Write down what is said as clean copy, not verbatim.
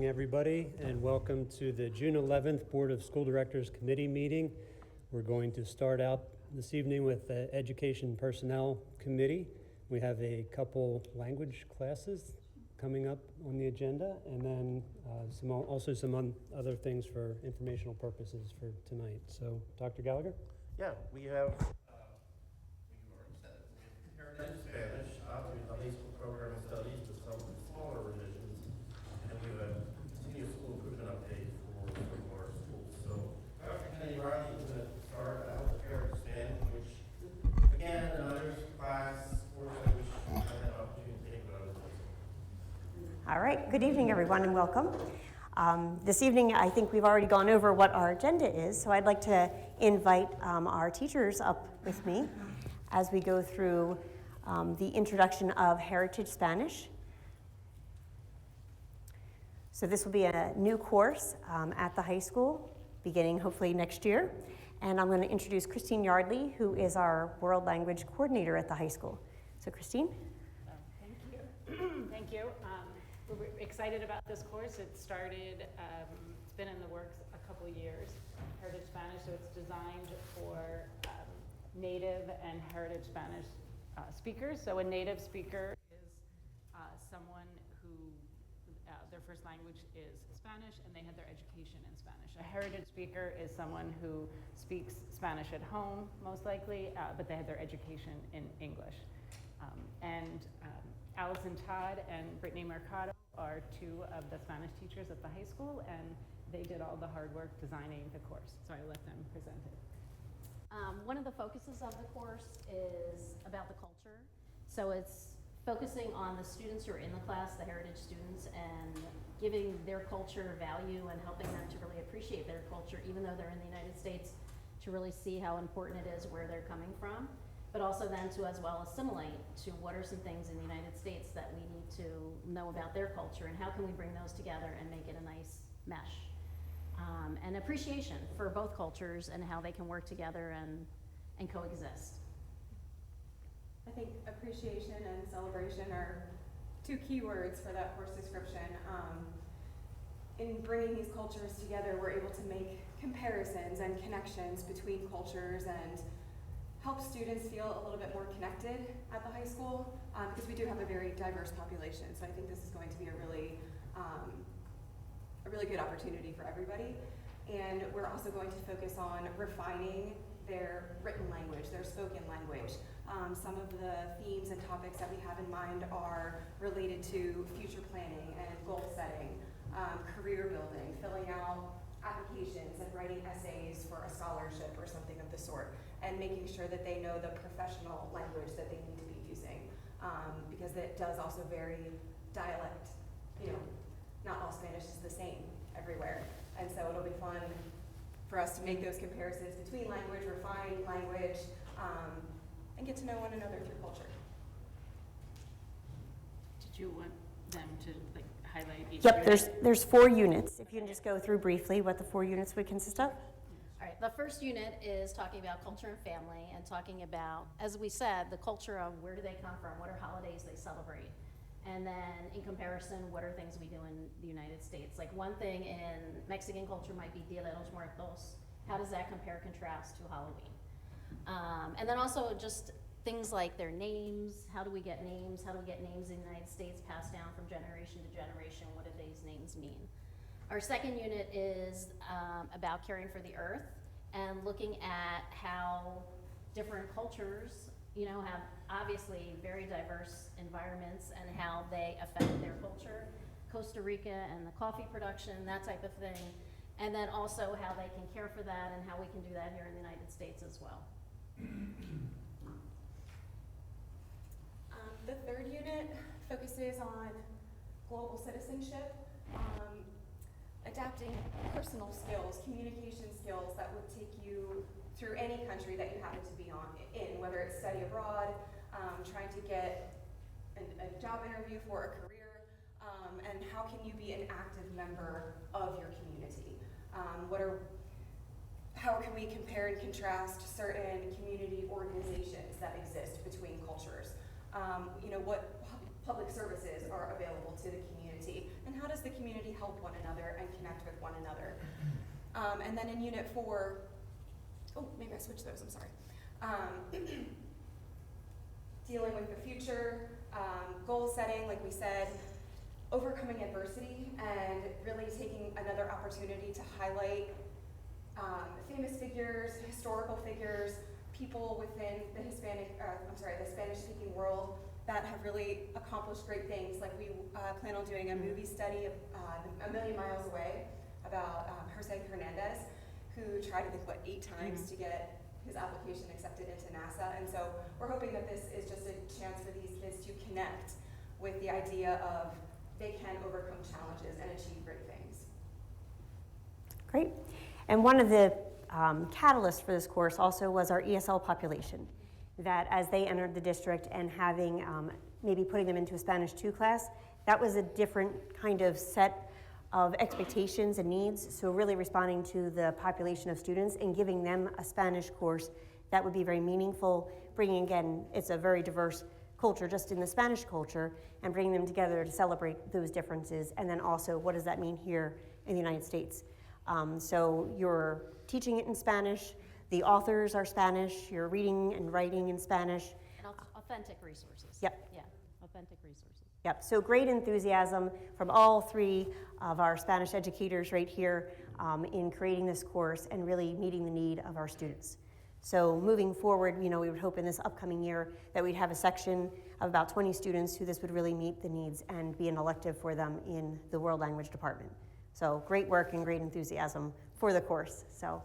everybody, and welcome to the June 11th Board of School Directors Committee meeting. We're going to start out this evening with the Education Personnel Committee. We have a couple language classes coming up on the agenda, and then some other things for informational purposes for tonight. So, Dr. Gallagher? Yeah, we have Heritage Spanish through the high school program of studies with some smaller revisions, and we have a continuous school improvement update for some of our schools. So Dr. Kennedy Riley is going to start out with Heritage Spanish, which again, another class or language I had an opportunity to take when I was in high school. All right, good evening everyone and welcome. This evening I think we've already gone over what our agenda is, so I'd like to invite our teachers up with me as we go through the introduction of Heritage Spanish. So this will be a new course at the high school, beginning hopefully next year. And I'm going to introduce Christine Yardley, who is our World Language Coordinator at the high school. So Christine? Thank you. Thank you. We're excited about this course. It started, it's been in the works a couple years, Heritage Spanish, so it's designed for native and Heritage Spanish speakers. So a native speaker is someone who their first language is Spanish and they had their education in Spanish. A heritage speaker is someone who speaks Spanish at home, most likely, but they had their education in English. Allison Todd and Brittany Mercado are two of the Spanish teachers at the high school, and they did all the hard work designing the course. So I let them present it. One of the focuses of the course is about the culture. So it's focusing on the students who are in the class, the heritage students, and giving their culture value and helping them to really appreciate their culture, even though they're in the United States, to really see how important it is where they're coming from, but also then to as well assimilate to what are some things in the United States that we need to know about their culture and how can we bring those together and make it a nice mesh. And appreciation for both cultures and how they can work together and coexist. I think appreciation and celebration are two key words for that course description. In bringing these cultures together, we're able to make comparisons and connections between cultures and help students feel a little bit more connected at the high school because we do have a very diverse population. So I think this is going to be a really good opportunity for everybody. And we're also going to focus on refining their written language, their spoken language. Some of the themes and topics that we have in mind are related to future planning and goal setting, career building, filling out applications and writing essays for a scholarship or something of the sort, and making sure that they know the professional language that they need to be using, because it does also vary dialect. You know, not all Spanish is the same everywhere, and so it'll be fun for us to make those comparisons between language, refine language, and get to know one another through culture. Did you want them to highlight each Yep, unit? there's 4 units. If you can just go through briefly what the 4 units would consist of. All right, the first unit is talking about culture and family and talking about, as we said, the culture of where do they come from, what are holidays they celebrate. And then in comparison, what are things we do in the United States? Like one thing in Mexican culture might be Dia de los Muertos. How does that compare contrast to Halloween? And then also just things like their names. How do we get names? How do we get names in the United States passed down from generation to generation? What do these names mean? Our second unit is about caring for the earth and looking at how different cultures, have obviously very diverse environments and how they affect their culture. Costa Rica and the coffee production, that type of thing. And then also how they can care for that and how we can do that here in the United States as well. The third unit focuses on global citizenship, adapting personal skills, communication skills that would take you through any country that you happen to be in, whether it's study abroad, trying to get a job interview for a career, and how can you be an active member of your community? How can we compare and contrast certain community organizations that exist between cultures? What public services are available to the community? community, and how does the community help one another and connect with one another. And then in Unit 4, oh, maybe I switched those, I'm sorry. Dealing with the future, goal setting, like we said, overcoming adversity, and really taking another opportunity to highlight famous figures, historical figures, people within the the Spanish-speaking world that have really accomplished great things. Like we plan on doing a movie study of A Million Miles Away about Jose Hernandez, who tried, I think, 8 times to get his application accepted into NASA. And so we're hoping that this is just a chance for these kids to connect with the idea of they can overcome challenges and achieve great things. Great. And one of the catalysts for this course also was our ESL population, that as they entered the district and having maybe putting them into a Spanish 2 class, that was a different kind of set of expectations and needs. So really responding to the population of students and giving them a Spanish course that would be very meaningful, bringing, again, it's a very diverse culture just in the Spanish culture, and bringing them together to celebrate those differences. And then also, what does that mean here in the United States? So you're teaching it in Spanish, the authors are Spanish, you're reading and writing in Spanish. And authentic resources. Yep. Yeah, authentic resources. Yep, so great enthusiasm from all 3 of our Spanish educators right here in creating this course and really meeting the need of our students. So moving forward, we would hope in this upcoming year that we'd have a section of about 20 students who this would really meet the needs and be an elective for them in the World Language Department. So great work and great enthusiasm for the course. So